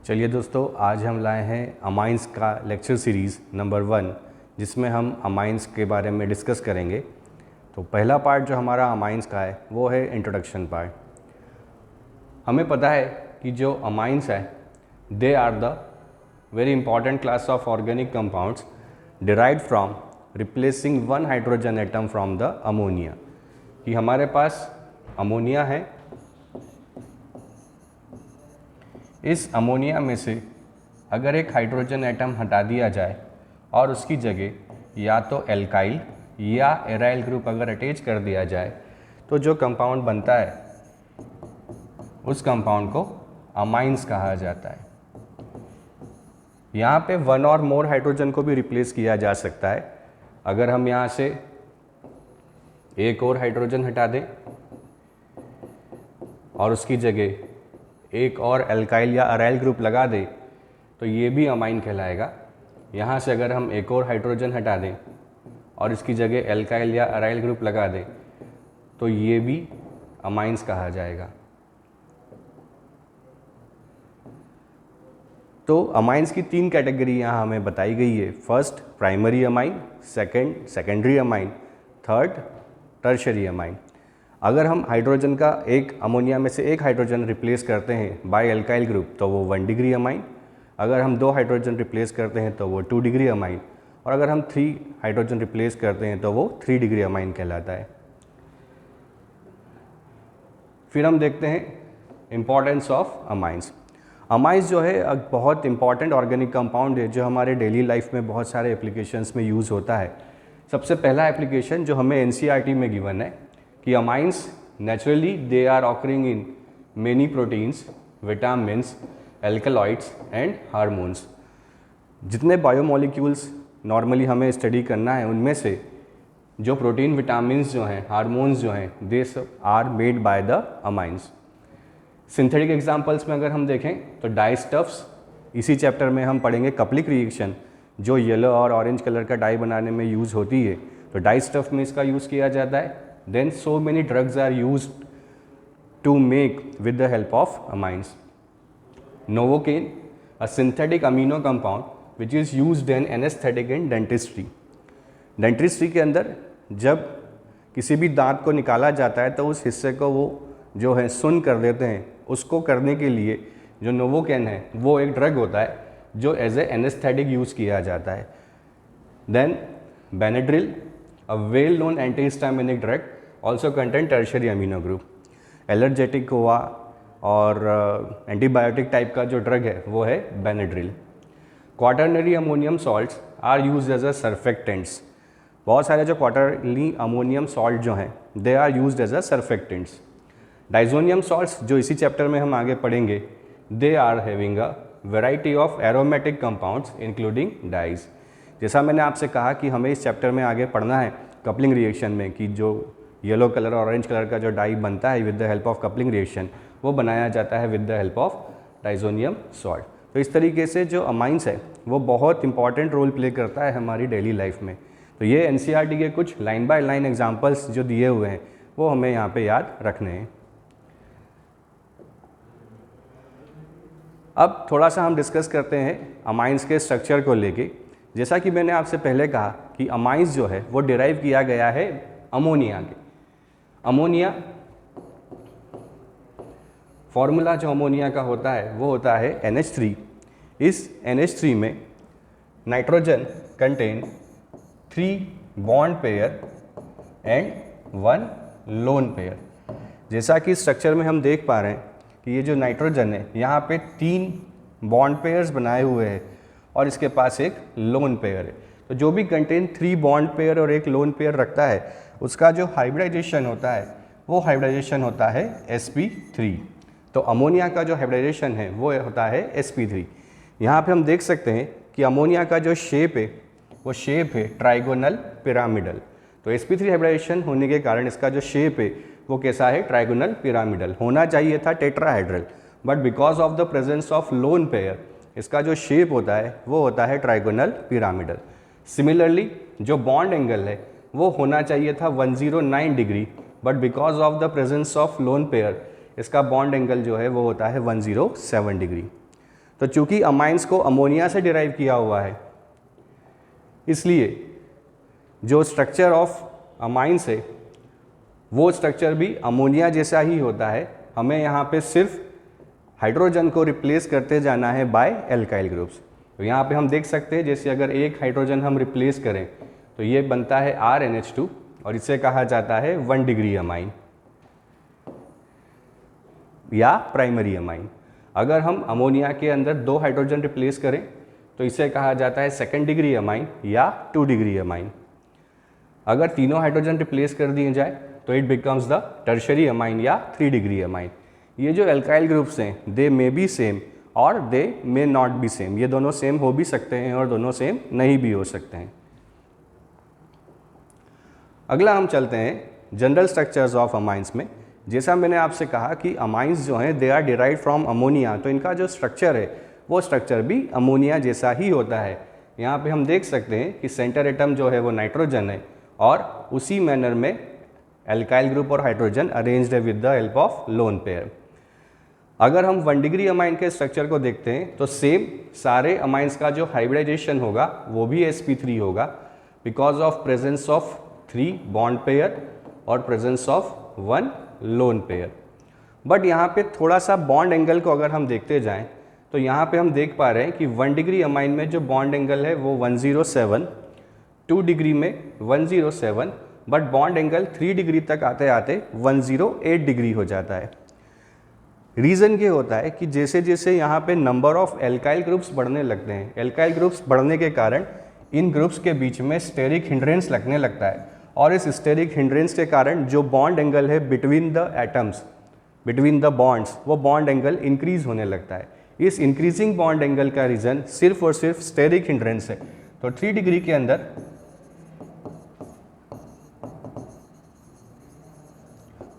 चलिए दोस्तों, आज हम लाए हैं अमाइंस का लेक्चर सीरीज़ नंबर 1, जिसमें हम अमाइंस के बारे में डिस्कस करेंगे। तो पहला पार्ट जो हमारा अमाइंस का है वो है इंट्रोडक्शन पार्ट। हमें पता है कि जो अमाइंस है they are the very important class of organic compounds derived from replacing one hydrogen atom from the ammonia. कि हमारे पास अमोनिया है, इस अमोनिया में से अगर एक हाइड्रोजन एटम हटा दिया जाए और उसकी जगह या तो एल्काइल या एराइल ग्रुप अगर अटैच कर दिया जाए तो जो कंपाउंड बनता है उस कंपाउंड को अमाइंस कहा जाता है। यहाँ पे वन और मोर हाइड्रोजन को भी रिप्लेस किया जा सकता है। अगर हम यहाँ से एक और हाइड्रोजन हटा दें और उसकी जगह एक और एल्काइल या अराइल ग्रुप लगा दें तो ये भी अमाइन कहलाएगा। यहाँ से अगर हम एक और हाइड्रोजन हटा दें और इसकी जगह एल्काइल या अराइल ग्रुप लगा दें तो ये भी अमाइंस कहा जाएगा। तो अमाइंस की 3 कैटेगरी यहाँ हमें बताई गई है। First primary amine, second secondary amine, third tertiary amine. अगर हम हाइड्रोजन का एक अमोनिया में से एक हाइड्रोजन रिप्लेस करते हैं बाय एल्काइल ग्रुप तो वो 1 डिग्री अमाइन। अगर हम 2 हाइड्रोजन रिप्लेस करते हैं तो वो 2 डिग्री अमाइन। और अगर हम 3 हाइड्रोजन रिप्लेस करते हैं तो वो 3 डिग्री अमाइन कहलाता है। फिर हम देखते हैं इम्पॉर्टेंस ऑफ अमाइंस। अमाइंस जो है एक बहुत इंपॉर्टेंट ऑर्गेनिक कंपाउंड है जो हमारे डेली लाइफ में बहुत सारे एप्लीकेशंस में यूज़ होता है। सबसे पहला एप्लीकेशन जो हमें एनसीईआरटी में गिवन है कि amines naturally they are occurring in many proteins, vitamins, alkaloids and hormones. जितने बायोमोलिक्यूल्स नॉर्मली हमें स्टडी करना है उनमें से जो प्रोटीन, विटामिन्स जो हैं, हार्मोन्स जो हैं, they are made by the amines. Synthetic examples में अगर हम देखें तो डाई स्टफ्स, इसी चैप्टर में हम पढ़ेंगे कपलिक रिएक्शन जो येलो और ऑरेंज कलर का डाई बनाने में यूज़ होती है, तो डाई स्टफ में इसका यूज़ किया जाता है। Then so many drugs are used to make with the help of amines. Novocaine, a synthetic amino compound which is used in anaesthetic in dentistry. Dentistry के अंदर जब किसी भी दांत को निकाला जाता है तो उस हिस्से को वो जो है सुन्न कर देते हैं। उसको करने के लिए जो नोवोकेन है वो एक ड्रग होता है जो एज ए एनेस्थेटिक यूज़ किया जाता है। Then Benadryl, a well known antihistaminic drug also contain tertiary amino group. Allergetic हुआ और एंटीबायोटिक टाइप का जो ड्रग है वो है Benadryl. Quaternary ammonium salts are use as a surfactants. बहुत सारे जो क्वाटरनरी अमोनियम सॉल्ट जो हैं they are used as a surfactants. Diazonium salts जो इसी चैप्टर में हम आगे पढ़ेंगे, they are having a variety of aromatic compounds including dyes. जैसा मैंने आपसे कहा कि हमें इस चैप्टर में आगे पढ़ना है कपलिंग रिएक्शन में कि जो येलो कलर और ऑरेंज कलर का जो डाई बनता है with the help of coupling reaction वो बनाया जाता है with the help of diazonium salt. तो इस तरीके से जो अमाइंस है वो बहुत इंपॉर्टेंट रोल प्ले करता है हमारी डेली लाइफ में। तो ये एनसीईआरटी के कुछ लाइन बाय लाइन एग्जाम्पल्स जो दिए हुए हैं वो हमें यहाँ पे याद रखने हैं। अब थोड़ा सा हम डिस्कस करते हैं अमाइंस के स्ट्रक्चर को लेके। जैसा कि मैंने आपसे पहले कहा कि अमाइंस जो है वो डिराइव किया गया है अमोनिया के। अमोनिया फॉर्मूला जो अमोनिया का होता है वो होता है NH3। इस NH3 में nitrogen contain 3 bond pair and 1 lone pair. जैसा कि स्ट्रक्चर में हम देख पा रहे हैं कि ये जो नाइट्रोजन है यहाँ पे 3 बॉन्ड पेयर्स बनाए हुए हैं और इसके पास एक लोन पेयर है। तो जो भी कंटेन 3 बॉन्ड पेयर और एक लोन पेयर रखता है उसका जो हाइब्रिडाइजेशन होता है वो हाइब्रिडाइजेशन होता है sp3। तो अमोनिया का जो हाइब्रिडाइजेशन है वो होता है sp3। यहाँ पे हम देख सकते हैं कि अमोनिया का जो शेप है वो शेप है ट्राइगोनल पिरामिडल। तो sp3 हाइब्रिडाइजेशन होने के कारण इसका जो शेप है वो कैसा है, ट्राइगोनल पिरामिडल। होना चाहिए था tetrahedral, but because of the presence of lone pair इसका जो शेप होता है वो होता है ट्राइगोनल पिरामिडल। सिमिलरली जो बॉन्ड एंगल है वो होना चाहिए था 109 degree, but because of the presence of lone pair इसका बॉन्ड एंगल जो है वो होता है 107 डिग्री। तो चूंकि अमाइंस को अमोनिया से डिराइव किया हुआ है, इसलिए जो स्ट्रक्चर ऑफ अमाइंस है वो स्ट्रक्चर भी अमोनिया जैसा ही होता है। हमें यहाँ पे सिर्फ हाइड्रोजन को रिप्लेस करते जाना है बाय एल्काइल ग्रुप्स। तो यहाँ पे हम देख सकते हैं जैसे अगर एक हाइड्रोजन हम रिप्लेस करें तो ये बनता है RNH2 और इसे कहा जाता है 1 डिग्री अमाइन या प्राइमरी अमाइन। अगर हम अमोनिया के अंदर 2 हाइड्रोजन रिप्लेस करें तो इसे कहा जाता है 2nd डिग्री अमाइन या 2 डिग्री अमाइन। अगर तीनों हाइड्रोजन रिप्लेस कर दिए जाए तो it becomes the tertiary amine या 3 डिग्री अमाइन। ये जो एल्काइल ग्रुप्स हैं दे मे बी सेम और दे मे नॉट बी सेम, ये दोनों सेम हो भी सकते हैं और दोनों सेम नहीं भी हो सकते हैं। अगला हम चलते हैं जनरल स्ट्रक्चर्स ऑफ अमाइंस में। जैसा मैंने आपसे कहा कि अमाइंस जो हैं they are derived from ammonia, तो इनका जो स्ट्रक्चर है वो स्ट्रक्चर भी अमोनिया जैसा ही होता है। यहाँ पे हम देख सकते हैं कि सेंटर एटम जो है वो नाइट्रोजन है और उसी मैनर में एल्काइल ग्रुप और हाइड्रोजन अरेंज्ड है with the help of lone pair. अगर हम 1 डिग्री अमाइन के स्ट्रक्चर को देखते हैं तो सेम सारे अमाइंस का जो हाइब्रिडाइजेशन होगा वो भी sp3 होगा because of presence of 3 bond pair और presence of 1 lone pair. But यहाँ पे थोड़ा सा बॉन्ड एंगल को अगर हम देखते जाएं तो यहाँ पे हम देख पा रहे हैं कि 1 डिग्री अमाइन में जो बॉन्ड एंगल है वो 107, 2 डिग्री में 107, बट बॉन्ड एंगल 3 डिग्री तक आते आते 108 डिग्री हो जाता है। रीज़न ये होता है कि जैसे जैसे यहाँ पे नंबर ऑफ एल्काइल ग्रुप्स बढ़ने लगते हैं, एल्काइल ग्रुप्स बढ़ने के कारण इन ग्रुप्स के बीच में स्टेरिक हिंड्रेंस लगने लगता है और इस स्टेरिक हिंड्रेंस के कारण जो बॉन्ड एंगल है between the atoms, between the bonds, वो बॉन्ड एंगल इंक्रीज होने लगता है। इस इंक्रीजिंग बॉन्ड एंगल का रीज़न सिर्फ और सिर्फ स्टेरिक हिंड्रेंस है। तो 3 डिग्री के अंदर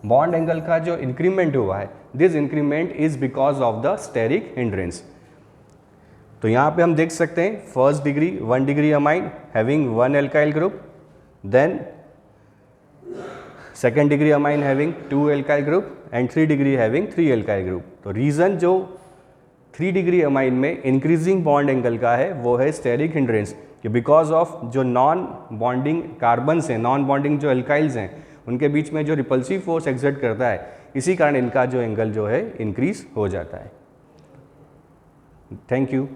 बॉन्ड एंगल का जो इंक्रीमेंट हुआ है, this increment is because of the steric hindrance. तो यहाँ पे हम देख सकते हैं 1st degree 1 degree amine having 1 alkyl group, then 2nd degree amine having 2 alkyl group and 3 degree having 3 alkyl group. तो रीज़न जो 3 डिग्री अमाइन में इंक्रीजिंग बॉन्ड एंगल का है वो है स्टेरिक हिंड्रेंस, कि बिकॉज ऑफ जो नॉन बॉन्डिंग कार्बन्स हैं, नॉन बॉन्डिंग जो एल्काइल्स हैं, उनके बीच में जो रिपल्सिव फोर्स एक्सर्ट करता है, इसी कारण इनका जो एंगल जो है इंक्रीज हो जाता है। Thank you.